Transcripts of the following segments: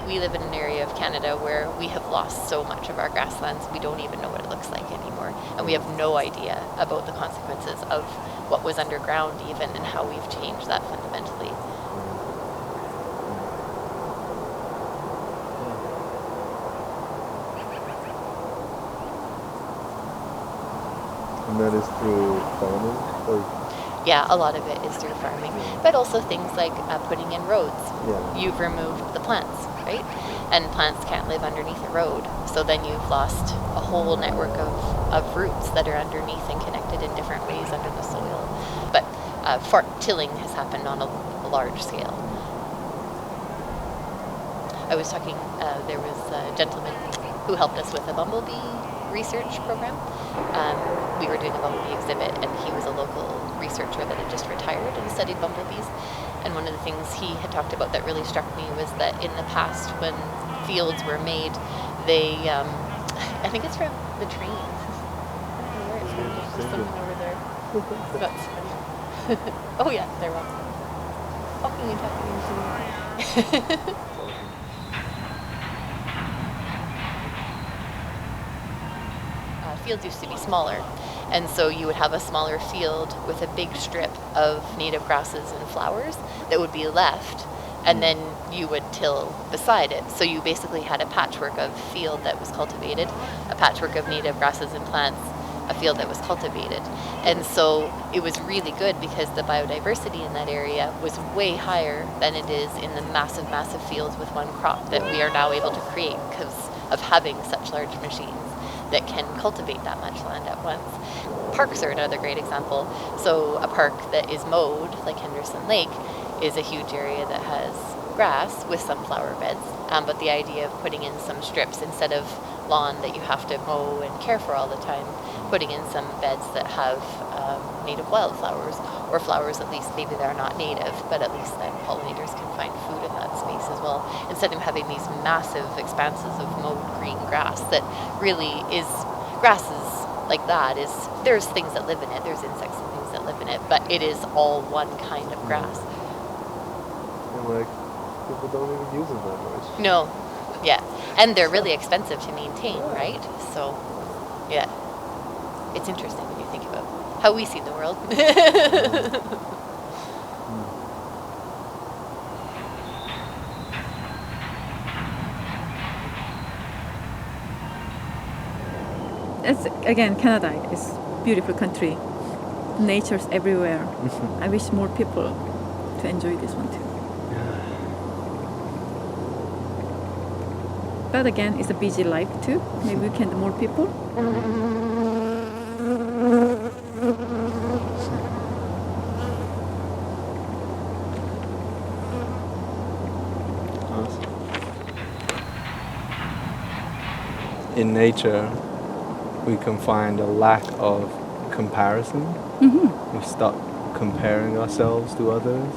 we live in an area of Canada where we have lost so much of our grasslands, we don't even know what it looks like anymore. And we have no idea about the consequences of what was underground even, and how we've changed that fundamentally. And that is through farming? Or? Yeah, a lot of it is through farming, but also things like putting in roads. Yeah. You've removed the plants, right? And plants can't live underneath a road, so then you've lost a whole network of roots that are underneath and connected in different ways under the soil. But tilling has happened on a large scale. I was talking, there was a gentleman who helped us with a bumblebee research program. We were doing a bumblebee exhibit, and he was a local researcher that had just retired and studied bumblebees. And one of the things he had talked about that really struck me was that in the past, when fields were made, they, I think it's from the train. I don't know where it's from. There's something over there. That's funny. Oh yeah, there was. Talking and talking. Fields used to be smaller, and so you would have a smaller field with a big strip of native grasses and flowers that would be left, and then you would till beside it. So you basically had a patchwork of field that was cultivated, a patchwork of native grasses and plants, a field that was cultivated. And so it was really good because the biodiversity in that area was way higher than it is in the massive, massive fields with one crop that we are now able to create because of having such large machines that can cultivate that much land at once. Parks are another great example. So a park that is mowed, like Henderson Lake, is a huge area that has grass with some flower beds. But the idea of putting in some strips instead of lawn that you have to mow and care for all the time, putting in some beds that have native wildflowers, or flowers at least maybe they're not native, but at least then pollinators can find food in that space as well, instead of having these massive expanses of mowed green grass that really is, grasses like that is, there's things that live in it, there's insects and things that live in it, but it is all one kind of grass. And like, people don't even use them that much. No, yeah, and they're really expensive to maintain, right? So, yeah, it's interesting when you think about how we see the world. Again, Canada is a beautiful country. Nature's everywhere. I wish more people to enjoy this one too. But again, it's a busy life too. Maybe we can do more people. In nature, we can find a lack of comparison. We stop comparing ourselves to others,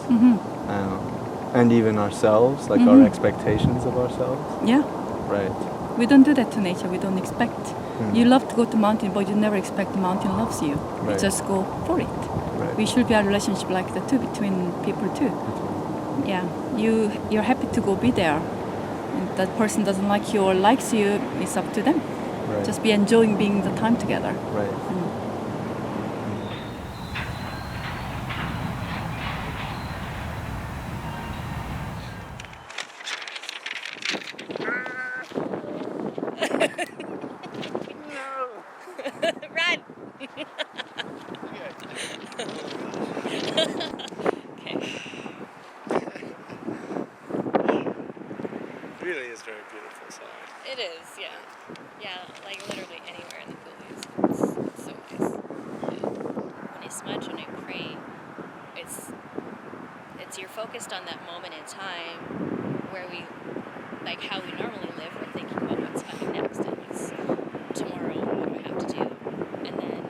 and even ourselves, like our expectations of ourselves. Yeah. Right. We don't do that to nature. We don't expect. You love to go to mountain, but you never expect the mountain loves you. Right. You just go for it. Right. We should be a relationship like that too, between people too. Yeah. You're happy to go be there. And that person doesn't like you or likes you, it's up to them. Right. Just be enjoying being the time together. Right. Run! Really is very beautiful song. It is, yeah. Yeah, like literally anywhere in the coulees. It's so nice. Yeah. When I smudge, when I pray, it's you're focused on that moment in time where we, like how we normally live, we're thinking about what's coming next and what's tomorrow and what do I have to do. And then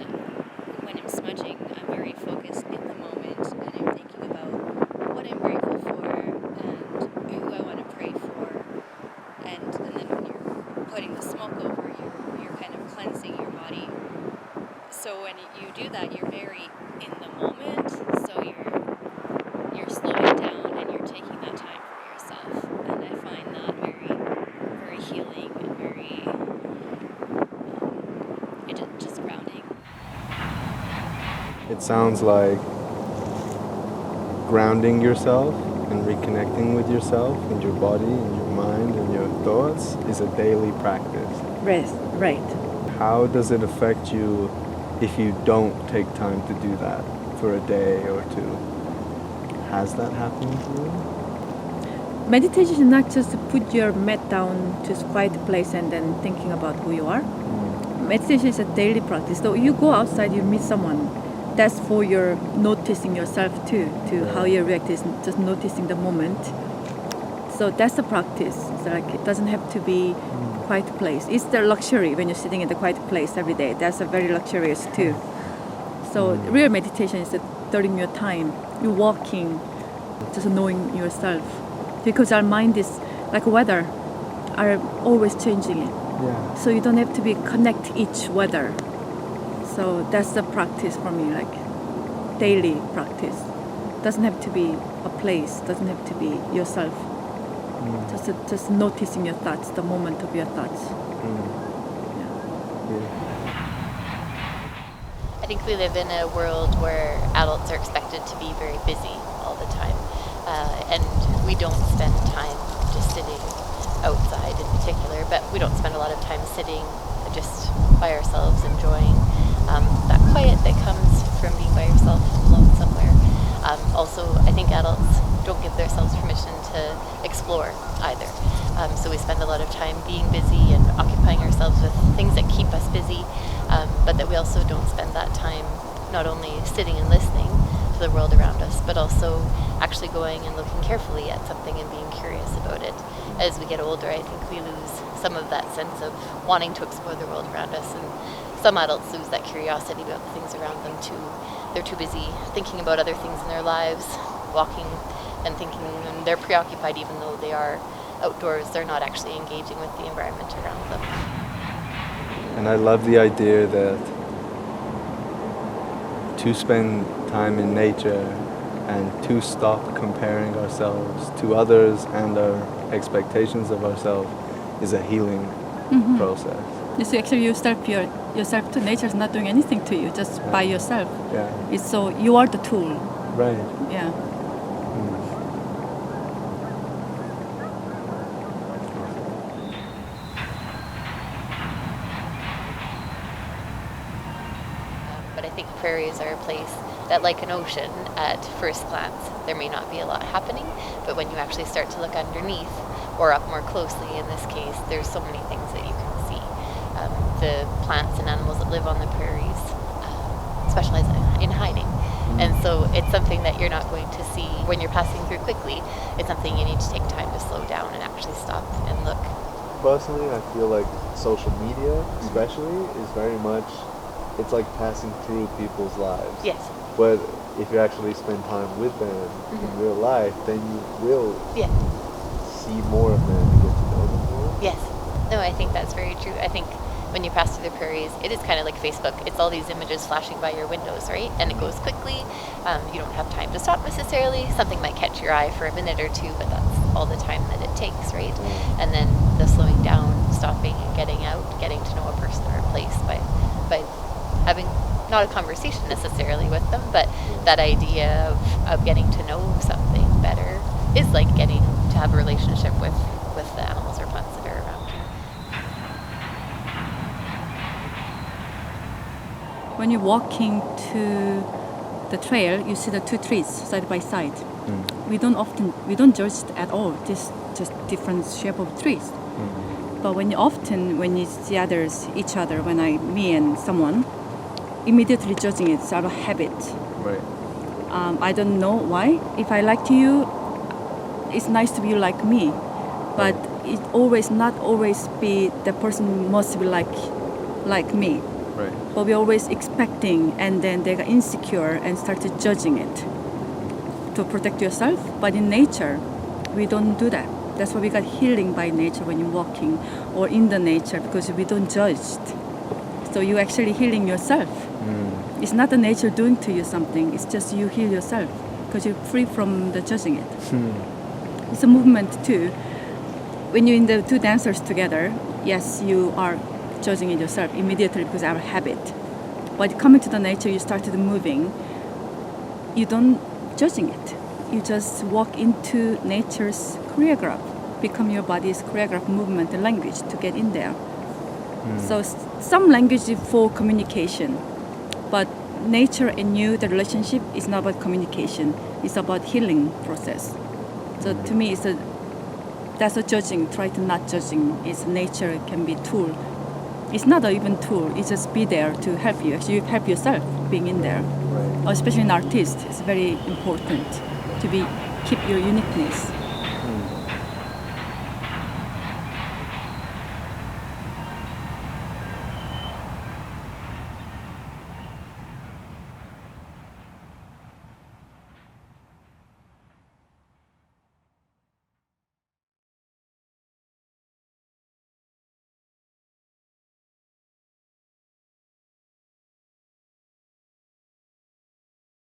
when I'm smudging, I'm very focused in the moment and I'm thinking about what I'm grateful for and who I want to pray for. And then when you're putting the smoke over, you're kind of cleansing your body. So when you do that, you're very in the moment. So you're slowing down and you're taking that time for yourself. And I find that very it sounds like grounding yourself and reconnecting with yourself and your body and your mind and your thoughts is a daily practice. Right. How does it affect you if you don't take time to do that for a day or two? Has that happened to you? Meditation is not just to put your mat down to a quiet place and then thinking about who you are. Meditation is a daily practice. So you go outside, you meet someone. That's for your noticing yourself too, to how you react is just noticing the moment. So that's the practice. It's like it doesn't have to be quiet place. It's the luxury when you're sitting in the quiet place every day. That's a very luxurious too. So real meditation is during your time, you're walking, just knowing yourself. Because our mind is like weather, are always changing it. Yeah. So you don't have to be connect each weather. So that's the practice for me, like daily practice. Doesn't have to be a place, doesn't have to be yourself. Just noticing your thoughts, the moment of your thoughts. I think we live in a world where adults are expected to be very busy all the time. And we don't spend time just sitting outside in particular, but we don't spend a lot of time sitting just by ourselves enjoying that quiet that comes from being by yourself alone somewhere. Also, I think adults don't give themselves permission to explore either. So we spend a lot of time being busy and occupying ourselves with things that keep us busy, but that we also don't spend that time not only sitting and listening to the world around us, but also actually going and looking carefully at something and being curious about it. As we get older, I think we lose some of that sense of wanting to explore the world around us, and some adults lose that curiosity about the things around them too. They're too busy thinking about other things in their lives, walking and thinking, and they're preoccupied even though they are outdoors. They're not actually engaging with the environment around them. And I love the idea that to spend time in nature and to stop comparing ourselves to others and our expectations of ourselves is a healing process. So actually yourself to nature is not doing anything to you, just by yourself. Yeah. It's so you are the tool. Right. Yeah. But I think prairies are a place that, like an ocean, at first glance, there may not be a lot happening, but when you actually start to look underneath, or up more closely in this case, there's so many things that you can see. The plants and animals that live on the prairies specialize in hiding. And so it's something that you're not going to see when you're passing through quickly. It's something you need to take time to slow down and actually stop and look. Personally, I feel like social media, especially, is very much, it's like passing through people's lives. Yes. But if you actually spend time with them in real life, then you will see more of them and get to know them more. Yes. No, I think that's very true. I think when you pass through the prairies, it is kind of like Facebook. It's all these images flashing by your windows, right? And it goes quickly. You don't have time to stop necessarily. Something might catch your eye for a minute or two, but that's all the time that it takes, right? And then the slowing down, stopping and getting out, getting to know a person or a place by having not a conversation necessarily with them, but that idea of getting to know something better is like getting to have a relationship with the animals or plants that are around you. When you're walking to the trail, you see the two trees side by side. We don't judge at all. This just different shape of trees. But when you see each other, me and someone, immediately judging it's out of habit. Right. I don't know why. If I like you, it's nice to be like me, but it not always be the person must be like me. Right. But we're always expecting, and then they get insecure and started judging it to protect yourself. But in nature, we don't do that. That's why we got healing by nature when you're walking or in the nature, because we don't judge. So you're actually healing yourself. It's not the nature doing to you something. It's just you heal yourself because you're free from the judging it. It's a movement too. When you're in the two dancers together, yes, you are judging it yourself immediately because of our habit. But coming to the nature, you started moving. you don't judging it. You just walk into nature's choreograph, become your body's choreograph movement and language to get in there. So some language is for communication, but nature and you, the relationship is not about communication. It's about healing process. So to me, that's a judging. Try to not judging. It's nature can be tool. It's not an even tool. It's just be there to help you. Actually, you help yourself being in there. Right. Especially an artist, it's very important to keep your uniqueness.